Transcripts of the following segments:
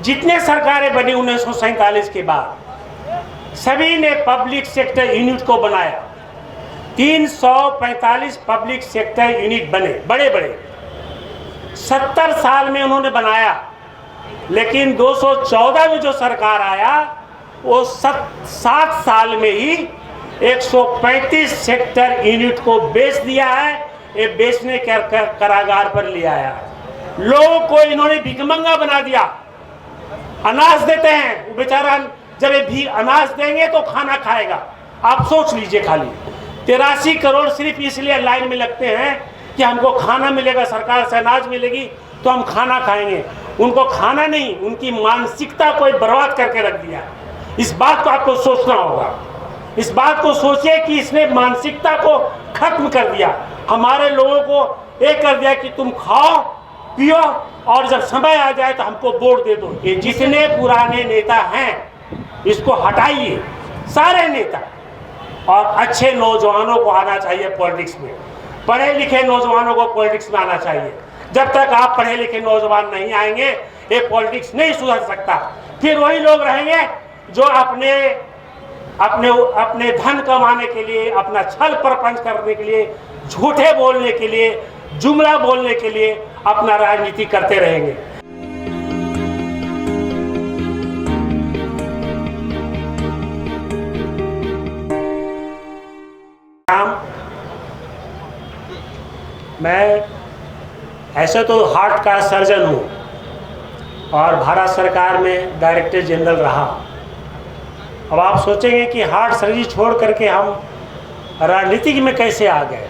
जितने सरकारें बनी 1947 के बाद सभी ने पब्लिक सेक्टर यूनिट को बनाया। 345 पब्लिक सेक्टर यूनिट बने, बड़े बड़े। 70 साल में उन्होंने बनाया, लेकिन 214 में जो सरकार आया वो 7 साल में ही 135 सेक्टर यूनिट को बेच दिया है। ये बेचने के कारागार पर ले आया। लोगों को इन्होंने भिखमंगा बना दिया। अनाज देते हैं, वो बेचारा जब ये भी अनाज देंगे तो खाना खाएगा। आप सोच लीजिए, खाली 83 करोड़ सिर्फ इसलिए लाइन में लगते हैं कि हमको खाना मिलेगा, सरकार से अनाज मिलेगी तो हम खाना खाएंगे। उनको खाना नहीं, उनकी मानसिकता को बर्बाद करके रख दिया। इस बात को आपको सोचना होगा। इस बात को सोचिए कि इसने मानसिकता को खत्म कर दिया। हमारे लोगों को एक कर दिया कि तुम खाओ पियो और जब समय आ जाए तो हमको वोट दे दो। ये जितने पुराने नेता हैं इसको हटाइए, सारे नेता, और अच्छे नौजवानों को आना चाहिए पॉलिटिक्स में। पढ़े लिखे नौजवानों को पॉलिटिक्स में आना चाहिए। जब तक आप पढ़े लिखे नौजवान नहीं आएंगे ये पॉलिटिक्स नहीं सुधर सकता। फिर वही लोग रहेंगे जो अपने धन कमाने के लिए, अपना छल प्रपंच करने के लिए, झूठे बोलने के लिए, जुमला बोलने के लिए अपना राजनीति करते रहेंगे। मैं ऐसे तो हार्ट का सर्जन हूँ और भारत सरकार में डायरेक्टर जनरल रहा। अब आप सोचेंगे कि हार्ट सर्जरी छोड़ करके हम राजनीतिक में कैसे आ गए,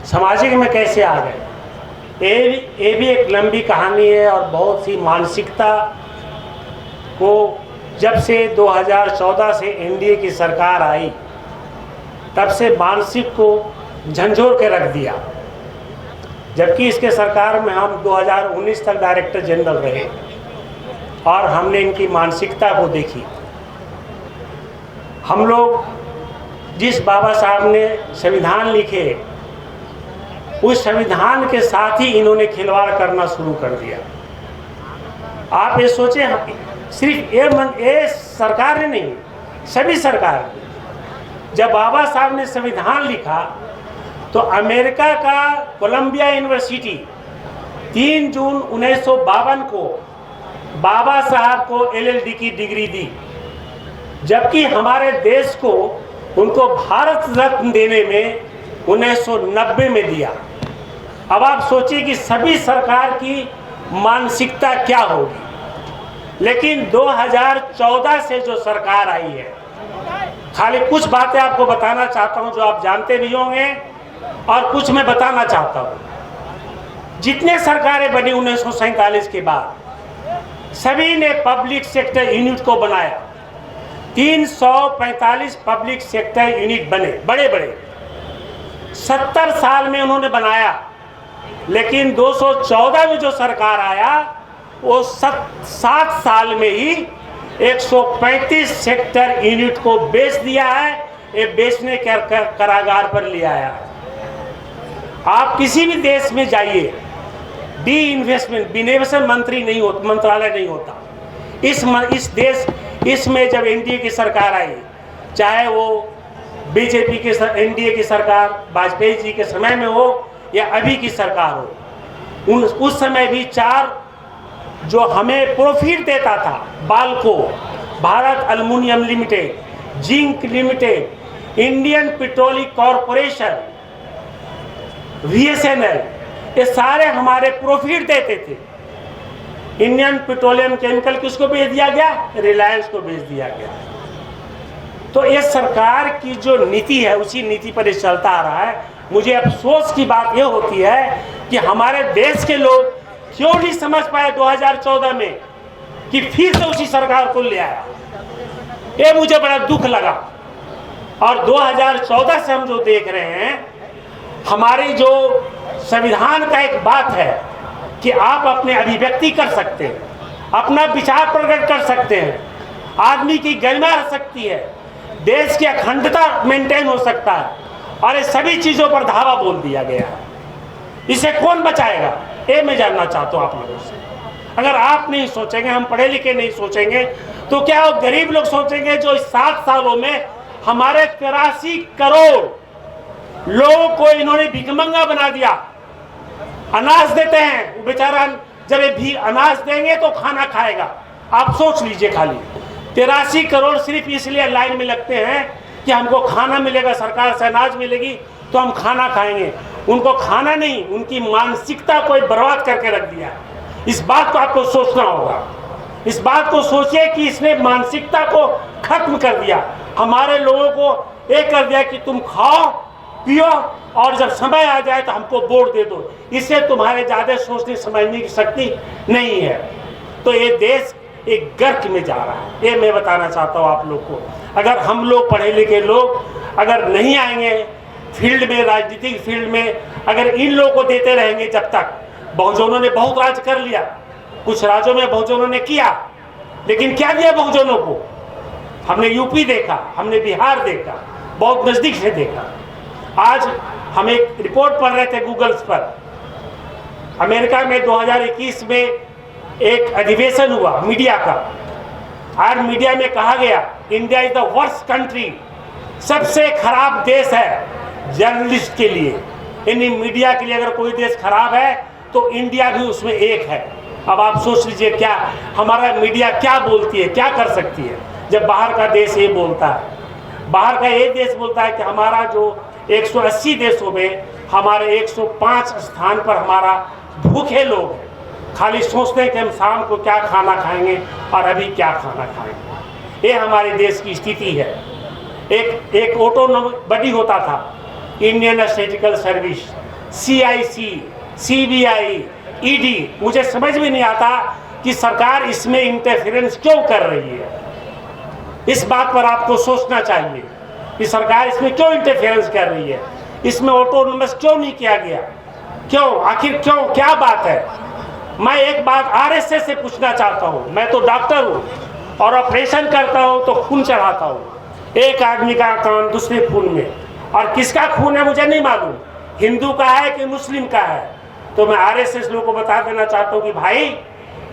सामाजिक में कैसे आ गए। ये भी एक लंबी कहानी है और बहुत सी मानसिकता को जब से 2014 से एनडीए की सरकार आई तब से मानसिक को झंझोर के रख दिया। जबकि इसके सरकार में हम 2019 तक डायरेक्टर जनरल रहे और हमने इनकी मानसिकता को देखी। हम लोग जिस बाबा साहब ने संविधान लिखे उस संविधान के साथ ही इन्होंने खिलवाड़ करना शुरू कर दिया। आप ये सोचें, सिर्फ ये सरकार ने नहीं, सभी सरकार। जब बाबा साहब ने संविधान लिखा तो अमेरिका का कोलंबिया यूनिवर्सिटी 3 जून 1952 को बाबा साहब को एलएलबी की डिग्री दी, जबकि हमारे देश को उनको भारत रत्न देने में 1990 में दिया। अब आप सोचिए कि सभी सरकार की मानसिकता क्या होगी। लेकिन 2014 से जो सरकार आई है, खाली कुछ बातें आपको बताना चाहता हूं जो आप जानते भी होंगे और कुछ मैं बताना चाहता हूं। जितने सरकारें बनी 1947 के बाद सभी ने पब्लिक सेक्टर यूनिट को बनाया। 345 पब्लिक सेक्टर यूनिट बने, बड़े बड़े। 70 साल में उन्होंने बनाया, लेकिन 214 में जो सरकार आया वो 7 साल में ही 135 सेक्टर यूनिट को बेच दिया है। ये बेचने के कारागार पर ले आया। आप किसी भी देश में जाइए, डी इन्वेस्टमेंट विनिवेशन मंत्री नहीं होता, मंत्रालय नहीं होता। इसमें जब एनडीए की सरकार आई, चाहे वो बीजेपी के एनडीए की सरकार वाजपेयी जी के समय में हो या अभी की सरकार हो, उस समय भी 4 जो हमें प्रॉफिट देता था, Balco, Bharat aluminium limited, zinc limited, Indian petroleum corporation, VSNL, ये सारे हमारे प्रॉफिट देते थे। इंडियन पेट्रोलियम केमिकल किसको बेच दिया गया? रिलायंस को बेच दिया गया। तो ये सरकार की जो नीति है उसी नीति पर ये चलता आ रहा है। मुझे अफसोस की बात ये होती है कि हमारे देश के लोग क्यों नहीं समझ पाए 2014 में कि फिर से उसी सरकार को ले आया। ये मुझे बड़ा दुख लगा। और 2014 से हम जो देख रहे हैं, हमारी जो संविधान का एक बात है कि आप अपने अभिव्यक्ति कर सकते हैं, अपना विचार प्रकट कर सकते हैं, आदमी की गरिमा रह सकती है, देश की अखंडता मेंटेन हो सकता है, और ये सभी चीजों पर धावा बोल दिया गया है। इसे कौन बचाएगा? ये मैं जानना चाहता हूं आप लोगों से। अगर आप नहीं सोचेंगे, हम पढ़े लिखे नहीं सोचेंगे, तो क्या वो गरीब लोग सोचेंगे जो इस 7 सालों में हमारे 83 करोड़ लोगों को इन्होंने भिखमंगा बना दिया। अनाज देते हैं, बेचारा जब ये भी अनाज देंगे तो खाना खाएगा। आप सोच लीजिए, खाली 83 करोड़ सिर्फ इसलिए लाइन में लगते हैं कि हमको खाना मिलेगा, सरकार से अनाज मिलेगी तो हम खाना खाएंगे। उनको खाना नहीं, उनकी मानसिकता को बर्बाद करके रख दिया। इस बात को आपको सोचना होगा। इस बात को सोचिए कि इसने मानसिकता को खत्म कर दिया। हमारे लोगों को एक कर दिया कि तुम खाओ पियो और जब समय आ जाए तो हमको वोट दे दो। इससे तुम्हारे ज्यादा सोचने समझने की शक्ति नहीं है। तो ये देश एक गर्क में जा रहा है, ये मैं बताना चाहता हूँ आप लोग को। अगर हम लोग पढ़े लिखे लोग अगर नहीं आएंगे फील्ड में, राजनीतिक फील्ड में, अगर इन लोगों को देते रहेंगे जब तक, बहुजनों ने बहुत राज कर लिया, कुछ राज्यों में बहुजनों ने किया, लेकिन क्या दिया बहुजनों को? हमने यूपी देखा, हमने बिहार देखा, बहुत नजदीक से देखा। आज हम एक रिपोर्ट पढ़ रहे थे गूगल्स पर, अमेरिका में 2021 में एक अधिवेशन हुआ मीडिया का, और मीडिया में कहा गया India is the worst country, सबसे खराब देश है जर्नलिस्ट के लिए। यानी मीडिया के लिए अगर कोई देश खराब है तो इंडिया भी उसमें एक है। अब आप सोच लीजिए क्या हमारा मीडिया क्या बोलती है, क्या कर सकती है, जब बाहर का देश ये बोलता है। बाहर का ये देश बोलता है कि हमारा जो 180 देशों में हमारे 105 स्थान पर हमारा भूखे लोग हैं, खाली सोचते हैं कि हम शाम को क्या खाना खाएंगे और अभी क्या खाना खाएंगे। ये हमारे देश की स्थिति है। एक ऑटो बडी होता था, Indian statistical service, CIC, CBI, ED, मुझे समझ में नहीं आता कि सरकार इसमें इंटरफेरेंस क्यों कर रही है। इस बात पर आपको सोचना चाहिए कि सरकार इसमें क्यों इंटरफेरेंस कर रही है, इसमें ऑटोनोमस क्यों नहीं किया गया, क्यों, आखिर क्यों, क्या बात है। मैं एक बात RSS से पूछना चाहता हूँ। मैं तो डॉक्टर हूँ और ऑपरेशन करता हूँ तो खून चढ़ाता हूँ, एक आदमी का कान दूसरे खून में, और किसका खून है मुझे नहीं मालूम, हिंदू का है कि मुस्लिम का है। तो मैं RSS लोगों को बता देना चाहता हूँ कि भाई,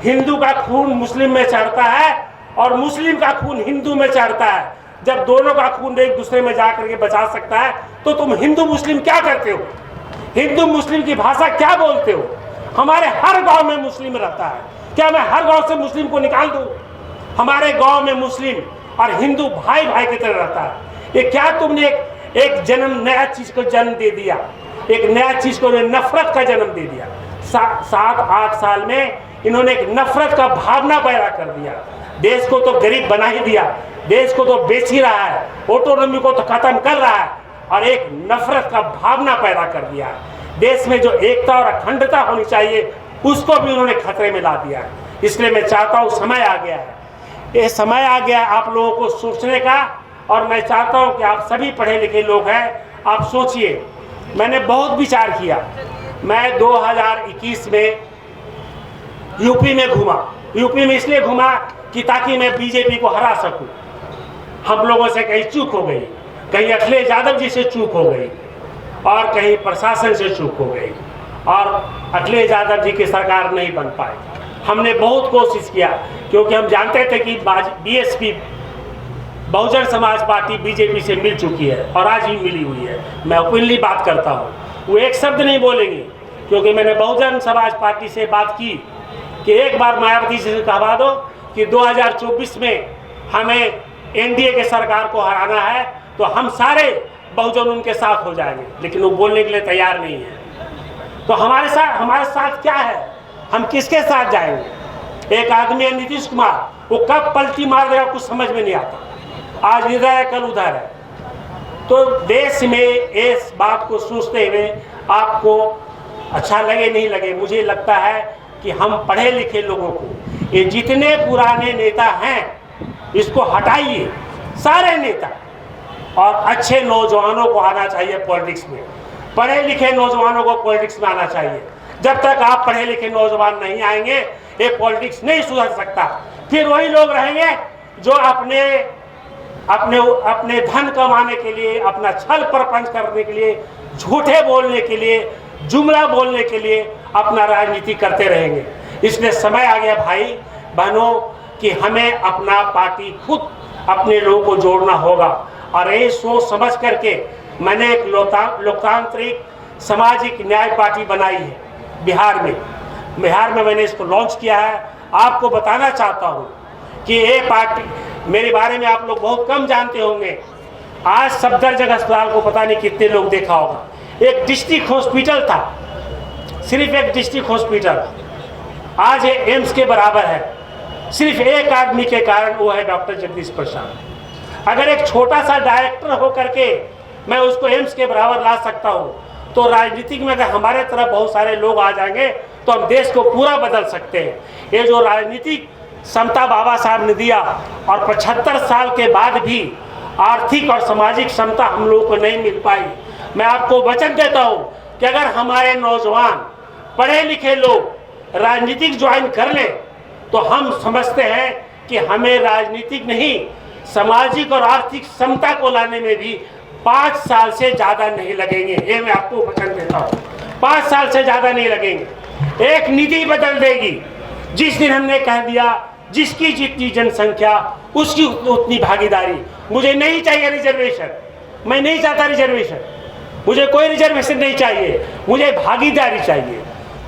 हिंदू का खून मुस्लिम में चढ़ता है और मुस्लिम का खून हिंदू में चढ़ता है। जब दोनों का खून एक दूसरे में जाकर के बचा सकता है तो तुम हिंदू मुस्लिम क्या करते हो? हिंदू मुस्लिम की भाषा क्या बोलते हो? हमारे हर गांव में मुस्लिम रहता है, क्या मैं हर गांव से मुस्लिम को निकाल दूं? हमारे गांव में मुस्लिम और हिंदू भाई भाई की तरह रहता है। ये क्या तुमने एक जन्म, नया चीज को जन्म दे दिया, एक नया चीज को नफरत का जन्म दे दिया। 7-8 साल में इन्होंने एक नफरत का भावना पैदा कर दिया। देश को तो गरीब बना ही दिया, देश को तो बेच ही रहा है, ऑटोनॉमी को तो खत्म कर रहा है, और एक नफरत का भावना पैदा कर दिया। देश में जो एकता और अखंडता होनी चाहिए उसको भी उन्होंने खतरे में ला दिया। इसलिए मैं चाहता हूँ, समय आ गया है, ये समय आ गया आप लोगों को सोचने का। और मैं चाहता हूँ कि आप सभी पढ़े लिखे लोग हैं, आप सोचिए। मैंने बहुत विचार किया। मैं 2021 में यूपी में घूमा। यूपी में इसलिए घूमा कि ताकि मैं बीजेपी को हरा सकूं। हम लोगों से कहीं चूक हो गई, कहीं अखिलेश यादव जी से चूक हो गई, और कहीं प्रशासन से चूक हो गई, और अखिलेश यादव जी की सरकार नहीं बन पाई। हमने बहुत कोशिश किया, क्योंकि हम जानते थे कि BSP, Bahujan Samaj party, BJP से मिल चुकी है और आज भी मिली हुई है। मैं ओपनली बात करता हूँ, वो एक शब्द नहीं बोलेंगे, क्योंकि मैंने बहुजन समाज पार्टी से बात की कि एक बार मायावती जी से कहवा दो कि 2024 में हमें NDA के सरकार को हराना है तो हम सारे बहुजन उनके साथ हो जाएंगे, लेकिन वो बोलने के लिए तैयार नहीं है। तो हमारे साथ क्या है, हम किसके साथ जाएंगे? एक आदमी है नीतीश कुमार, वो कब पलटी मार देगा कुछ समझ में नहीं आता। आज इधर है कल उधर है। तो देश में इस बात को सोचते हुए आपको अच्छा लगे नहीं लगे, मुझे लगता है कि हम पढ़े लिखे लोगों को, ये जितने पुराने नेता हैं इसको हटाइए, सारे नेता, और अच्छे नौजवानों को आना चाहिए पॉलिटिक्स में। पढ़े लिखे नौजवानों को पॉलिटिक्स में आना चाहिए। जब तक आप पढ़े लिखे नौजवान नहीं आएंगे ये पॉलिटिक्स नहीं सुधर सकता। फिर वही लोग रहेंगे जो अपने धन कमाने के लिए, अपना छल प्रपंच करने के लिए, झूठे बोलने के लिए, जुमला बोलने के लिए अपना राजनीति करते रहेंगे। इसलिए समय आ गया भाई बहनों कि हमें अपना पार्टी खुद अपने लोगों को जोड़ना होगा। और ये सोच समझ करके मैंने एक लोकतांत्रिक सामाजिक न्याय पार्टी बनाई है बिहार में मैंने इसको लॉन्च किया है। आपको बताना चाहता हूँ कि ये पार्टी मेरे बारे में आप लोग बहुत कम जानते होंगे। आज सफदरजंग अस्पताल को पता नहीं कितने लोग देखा होगा। एक डिस्ट्रिक्ट हॉस्पिटल था, सिर्फ एक डिस्ट्रिक्ट हॉस्पिटल, आज ये एम्स के बराबर है। सिर्फ एक आदमी के कारण, वो है डॉक्टर जगदीश प्रसाद। अगर एक छोटा सा डायरेक्टर होकर के मैं उसको एम्स के बराबर ला सकता हूँ, तो राजनीतिक में अगर हमारे तरफ बहुत सारे लोग आ जाएंगे तो हम देश को पूरा बदल सकते हैं। ये जो राजनीतिक समता बाबा साहब ने दिया, और 75 साल के बाद भी आर्थिक और सामाजिक समता हम लोगों को नहीं मिल पाई। मैं आपको वचन देता हूँ कि अगर हमारे नौजवान पढ़े लिखे लोग राजनीतिक ज्वाइन कर ले, तो हम समझते हैं कि हमें राजनीतिक नहीं, सामाजिक और आर्थिक समता को लाने में भी 5 साल से ज़्यादा नहीं लगेंगे। ये मैं आपको वचन देता हूँ, 5 साल से ज़्यादा नहीं लगेंगे। एक नीति बदल देगी। जिस दिन हमने कह दिया जिसकी जितनी जनसंख्या उसकी उतनी भागीदारी। मुझे नहीं चाहिए रिजर्वेशन, मैं नहीं चाहता रिजर्वेशन, मुझे कोई रिजर्वेशन नहीं चाहिए, मुझे भागीदारी चाहिए।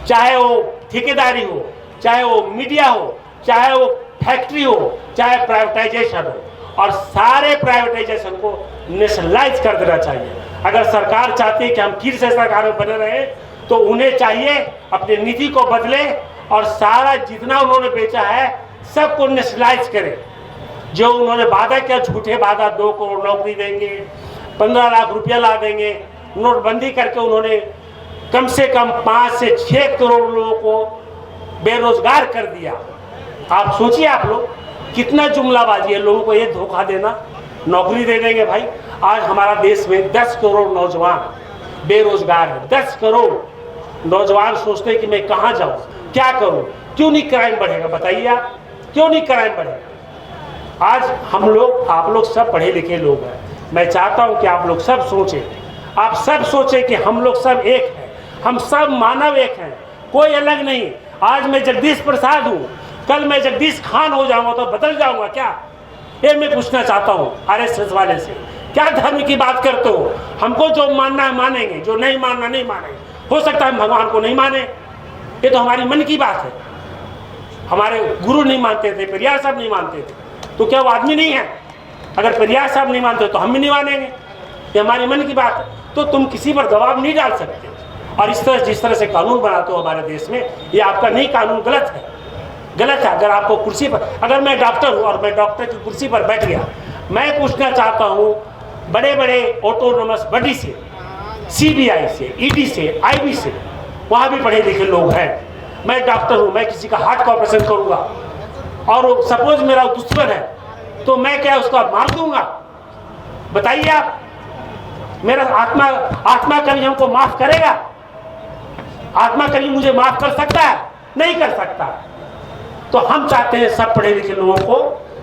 चाहे वो ठेकेदारी हो, चाहे वो मीडिया हो, चाहे वो फैक्ट्री हो, चाहे प्राइवेटाइजेशन हो, और सारे प्राइवेटाइजेशन को नेशनलाइज कर देना चाहिए। अगर सरकार चाहती है कि हम फिर से सरकार में बने रहे, तो उन्हें चाहिए अपनी नीति को बदले और सारा जितना उन्होंने बेचा है सबको नेशनलाइज करें। जो उन्होंने वादा किया, झूठे वादा, 2 करोड़ नौकरी देंगे, 15 लाख रुपया ला देंगे, नोटबंदी करके उन्होंने कम से कम 5 से 6 करोड़ लोगों को बेरोजगार कर दिया। आप सोचिए, आप लोग कितना जुमलाबाजी है, लोगों को ये धोखा देना, नौकरी दे देंगे। भाई आज हमारा देश में 10 करोड़ नौजवान बेरोजगार है। 10 करोड़ नौजवान सोचते हैं कि मैं कहाँ जाऊँ, क्या करूँ। क्यों नहीं क्राइम बढ़ेगा, बताइए आप, क्यों नहीं क्राइम बढ़ेगा। आज हम लोग, आप लोग सब पढ़े लिखे लोग हैं। मैं चाहता हूँ कि आप लोग सब सोचें, आप सब सोचें कि हम लोग सब एक हैं, हम सब मानव एक हैं, कोई अलग नहीं। आज मैं जगदीश प्रसाद हूँ, कल मैं जगदीश खान हो जाऊंगा तो बदल जाऊंगा क्या? ये मैं पूछना चाहता हूँ आरएसएस वाले से। क्या धर्म की बात करते हो? हमको जो मानना है मानेंगे, जो नहीं मानना नहीं मानेंगे। हो सकता है भगवान को नहीं माने, ये तो हमारी मन की बात है। हमारे गुरु नहीं मानते थे, पेरियार साहब नहीं मानते थे, तो क्या वो आदमी नहीं है? अगर पेरियार साहब नहीं मानते तो हम भी नहीं मानेंगे, ये हमारी मन की बात है। तो तुम किसी पर दबाव नहीं डाल सकते। और इस तरह जिस तरह से कानून बनाते हो हमारे देश में, ये आपका नहीं कानून गलत है, गलत है। अगर आपको कुर्सी पर, अगर मैं डॉक्टर हूँ और मैं डॉक्टर की कुर्सी पर बैठ गया, मैं पूछना चाहता हूँ बड़े बड़े ऑटोनोमस बॉडी से, सीबीआई से, ईडी से, आईबी से, वहाँ भी पढ़े लिखे लोग हैं। मैं डॉक्टर हूँ, मैं किसी का हार्ट का ऑपरेशन करूँगा और सपोज मेरा दुश्मन है, तो मैं क्या उसका मार दूंगा? बताइए आप। मेरा आत्मा कभी हमको माफ करेगा? आत्मा कभी मुझे माफ कर सकता है? नहीं कर सकता। तो हम चाहते हैं सब पढ़े लिखे लोगों को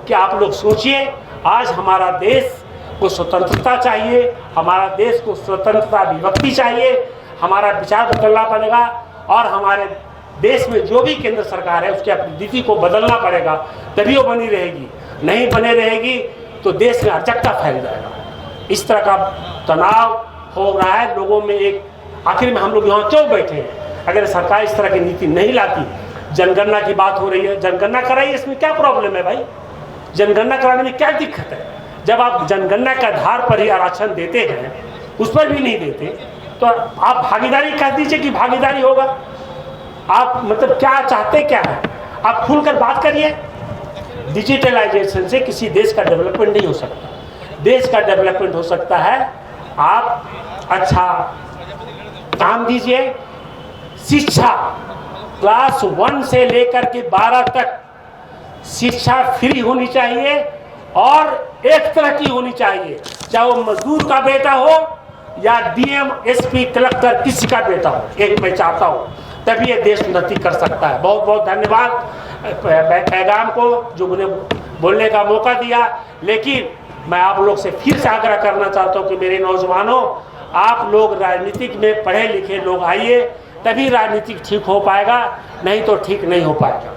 कि आप लोग सोचिए, आज हमारा देश को स्वतंत्रता चाहिए, हमारा देश को स्वतंत्रता अभिव्यक्ति चाहिए, हमारा विचार बदलना पड़ेगा और हमारे देश में जो भी केंद्र सरकार है उसकी अपनी नीति को बदलना पड़ेगा, तभी वो बनी रहेगी। नहीं बने रहेगी तो देश में अराजकता फैल जाएगा। इस तरह का तनाव हो रहा है लोगों में। एक आखिर में हम लोग यहाँ क्यों बैठे हैं? अगर सरकार इस तरह की नीति नहीं लाती, जनगणना की बात हो रही है, जनगणना कराइए, इसमें क्या प्रॉब्लम है भाई? जनगणना कराने में क्या दिक्कत है? जब आप जनगणना के आधार पर ही आरक्षण देते हैं, उस पर भी नहीं देते, तो आप भागीदारी कह दीजिए कि भागीदारी होगा। आप मतलब क्या चाहते क्या है? आप खुलकर बात करिए। डिजिटलाइजेशन से किसी देश का डेवलपमेंट नहीं हो सकता। देश का डेवलपमेंट हो सकता है आप अच्छा काम दीजिए। शिक्षा क्लास 1 से लेकर के 12 तक शिक्षा फ्री होनी चाहिए और एक तरह की होनी चाहिए, चाहे वो मजदूर का बेटा हो या डीएम, एसपी, कलेक्टर, किसी का बेटा हो। यही मैं चाहता हूँ, तभी ये देश उन्नति कर सकता है। बहुत बहुत धन्यवाद पैगाम को जो मुझे बोलने का मौका दिया। लेकिन मैं आप लोग से फिर से आग्रह करना चाहता हूँ कि मेरे नौजवानों, आप लोग राजनीतिक में पढ़े लिखे लोग आइए, तभी राजनीति ठीक हो पाएगा, नहीं तो ठीक नहीं हो पाएगा।